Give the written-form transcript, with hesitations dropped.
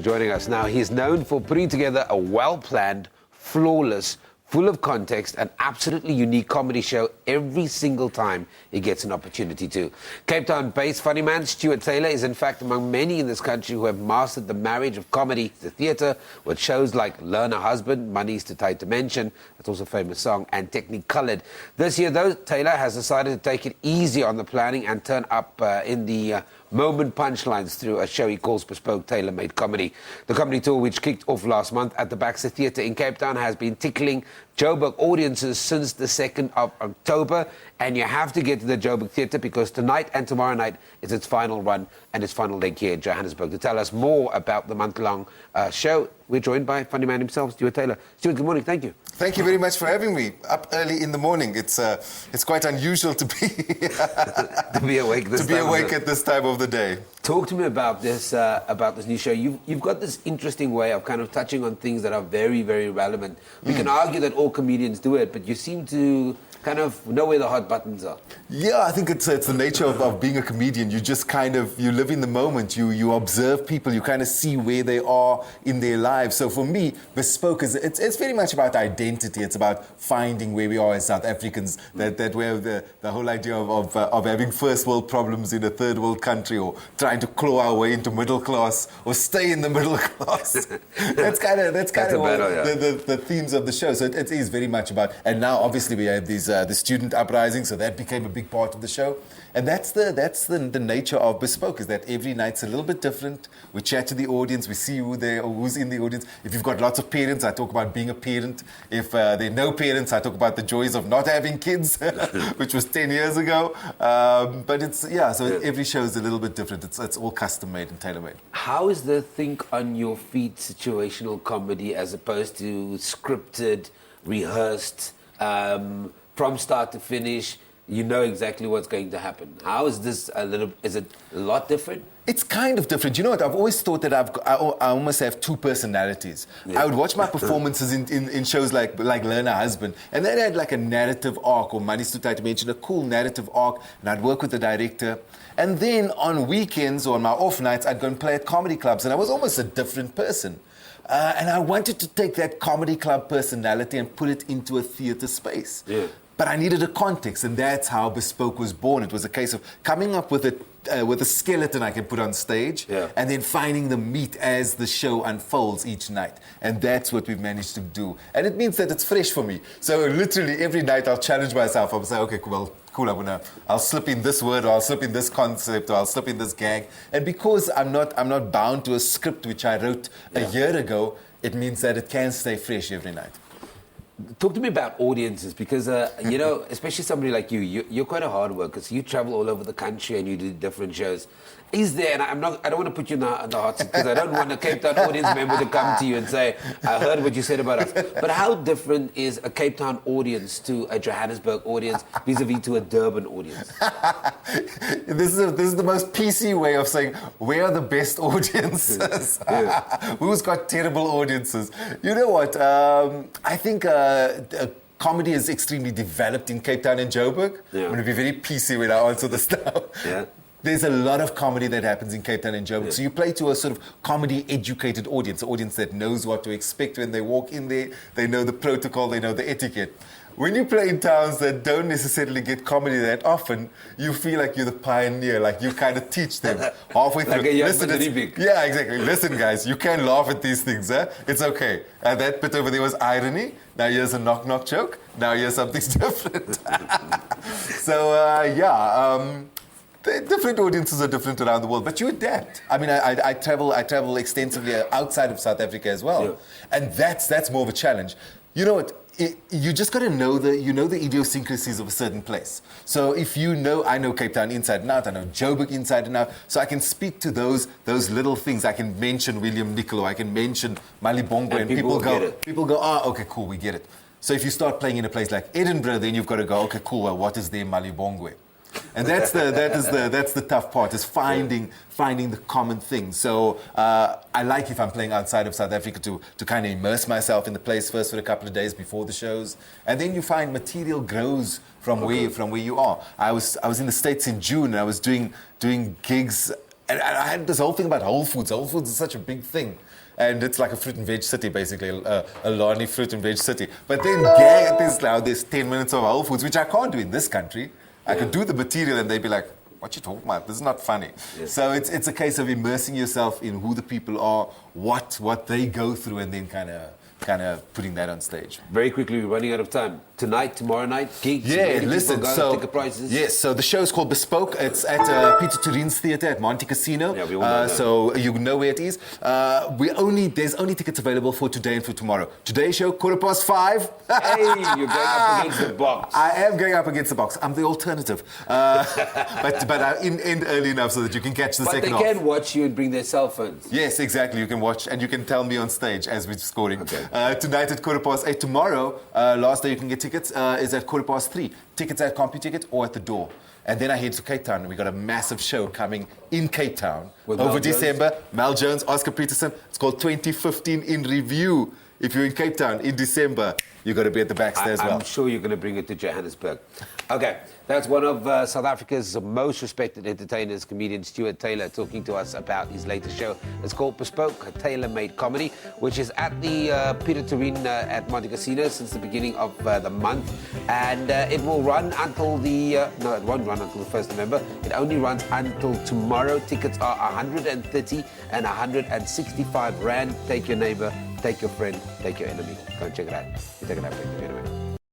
Joining us now, he's known for putting together a well-planned, flawless, full of context and absolutely unique comedy show every single time he gets an opportunity to. Cape Town-based funnyman Stuart Taylor is in fact among many in this country who have mastered the marriage of comedy to theatre with shows like Learn a Husband, Money's Too Tight to Mention, that's also a famous song, and TECHNI-COLOURED. This year, though, Taylor has decided to take it easy on the planning and turn up in the moment punchlines through a show he calls Bespoke Tailor-Made Comedy. The comedy tour, which kicked off last month at the Baxter Theatre in Cape Town, has been tickling Joburg audiences since the 2nd of October, and you have to get to the Joburg Theatre because tonight and tomorrow night is its final run and its final leg here in Johannesburg. To tell us more about the month-long show, we're joined by funnyman himself, Stuart Taylor. Stuart, good morning. Thank you. Thank you very much for having me. Up early in the morning. It's quite unusual to be to be awake at this time of the day. Talk to me about this new show. You've got this interesting way of kind of touching on things that are very, very relevant. We can argue that all comedians do it, but you seem to kind of know where the hot buttons are. Yeah, I think it's the nature of being a comedian. You just kind of, you live in the moment. You observe people. You kind of see where they are in their lives. So for me, Bespoke it's very much about identity. It's about finding where we are as South Africans. That we have the whole idea of having first world problems in a third world country, or trying to claw our way into middle class, or stay in the middle class. that's kind of the themes of the show. So it is very much about. And now obviously we have these the student uprising, so that became a big part of the show. And that's the nature of Bespoke, is that every night's a little bit different. We chat to the audience, we see who's in the audience. If you've got lots of parents, I talk about being a parent. If there are no parents, I talk about the joys of not having kids, which was 10 years ago. But so every show is a little bit different. It's all custom-made and tailor-made. How is the think on your feet situational comedy as opposed to scripted, rehearsed, from start to finish? You know exactly what's going to happen. How is this is it a lot different? It's kind of different. You know what? I've always thought that I almost have two personalities. Yeah. I would watch my performances in shows like Learn a Husband, and then I had like a narrative arc, or Money's Too Tight to Mention, a cool narrative arc, and I'd work with the director. And then on weekends or on my off nights, I'd go and play at comedy clubs, and I was almost a different person. And I wanted to take that comedy club personality and put it into a theatre space. Yeah. But I needed a context, and that's how Bespoke was born. It was a case of coming up with a skeleton I can put on stage, and then finding the meat as the show unfolds each night. And that's what we've managed to do. And it means that it's fresh for me. So literally every night I'll challenge myself. I'll say, okay, cool, I'll slip in this word, or I'll slip in this concept, or I'll slip in this gag. And because I'm not bound to a script which I wrote a year ago, it means that it can stay fresh every night. Talk to me about audiences, because, you know, especially somebody like you're quite a hard worker, so you travel all over the country and you do different shows. Is there, and I don't want to put you in the hot seat, because I don't want a Cape Town audience member to come to you and say, I heard what you said about us. But how different is a Cape Town audience to a Johannesburg audience vis-a-vis to a Durban audience? This is the most PC way of saying, where are the best audiences? Who's got terrible audiences? You know what? I think comedy is extremely developed in Cape Town and Joburg. I'm going to be very PC when I answer this now. There's a lot of comedy that happens in Cape Town and Joburg. So you play to a sort of comedy-educated audience, an audience that knows what to expect when they walk in there. They know the protocol, they know the etiquette. When you play in towns that don't necessarily get comedy that often, you feel like you're the pioneer, like you kind of teach them halfway through. Like Yeah, exactly. Listen, guys, you can laugh at these things, huh? It's okay. And that bit over there was irony. Now here's a knock-knock joke. Now here's something different. So, different audiences are different around the world, but you adapt. I mean, I travel extensively outside of South Africa as well, and that's more of a challenge. You know what? You just got to know the idiosyncrasies of a certain place. So if I know Cape Town inside and out, I know Joburg inside and out, so I can speak to those little things. I can mention William Nicolo, I can mention Malibongwe, and people go, oh, okay, cool, we get it. So if you start playing in a place like Edinburgh, then you've got to go, okay, cool, well, what is their Malibongwe? And that's the tough part, is finding the common thing. So I like, if I'm playing outside of South Africa, to kind of immerse myself in the place first for a couple of days before the shows, and then you find material grows from where you are. I was in the States in June, and I was doing gigs And I had this whole thing about Whole Foods. Whole Foods is such a big thing. And it's like a fruit and veg city, basically, a Lani fruit and veg city. But then there's 10 minutes of Whole Foods, which I can't do in this country. I could do the material and they'd be like, what you talking about? This is not funny. Yes. So it's a case of immersing yourself in who the people are, what they go through, and then kind of putting that on stage. Very quickly, we're running out of time. Tonight, tomorrow night, gigs. Yeah, listen. Ticket prices. Yes, so the show is called Bespoke. It's at Peter Turin's Theatre at Monte Casino. Yeah, we all know that. So you know where it is. There's only tickets available for today and for tomorrow. Today's show, 5:15. Hey, you're going up against the box. I am going up against the box. I'm the alternative. But I end early enough so that you can catch the second half. But they can watch you and bring their cell phones. Yes, exactly. You can watch and you can tell me on stage as we're scoring. Okay. Tonight at 8:15. Tomorrow, last day you can get tickets is at 3:15. Tickets at CompuTicket or at the door. And then I head to Cape Town. We got a massive show coming in Cape Town over December. Mel Jones, Oscar Peterson. It's called 2015 in Review. If you're in Cape Town in December, you've got to be at the Baxter as well. I'm sure you're going to bring it to Johannesburg. Okay, that's one of South Africa's most respected entertainers, comedian Stuart Taylor, talking to us about his latest show. It's called Bespoke, a tailor-made comedy, which is at the Peter Turin at Monte Casino since the beginning of the month. And it will run until no, it won't run until the 1st of November. It only runs until tomorrow. Tickets are 130 and 165 Rand. Take your neighbor, take your friend, take your enemy. Go and check it out. You take it out, take your enemy.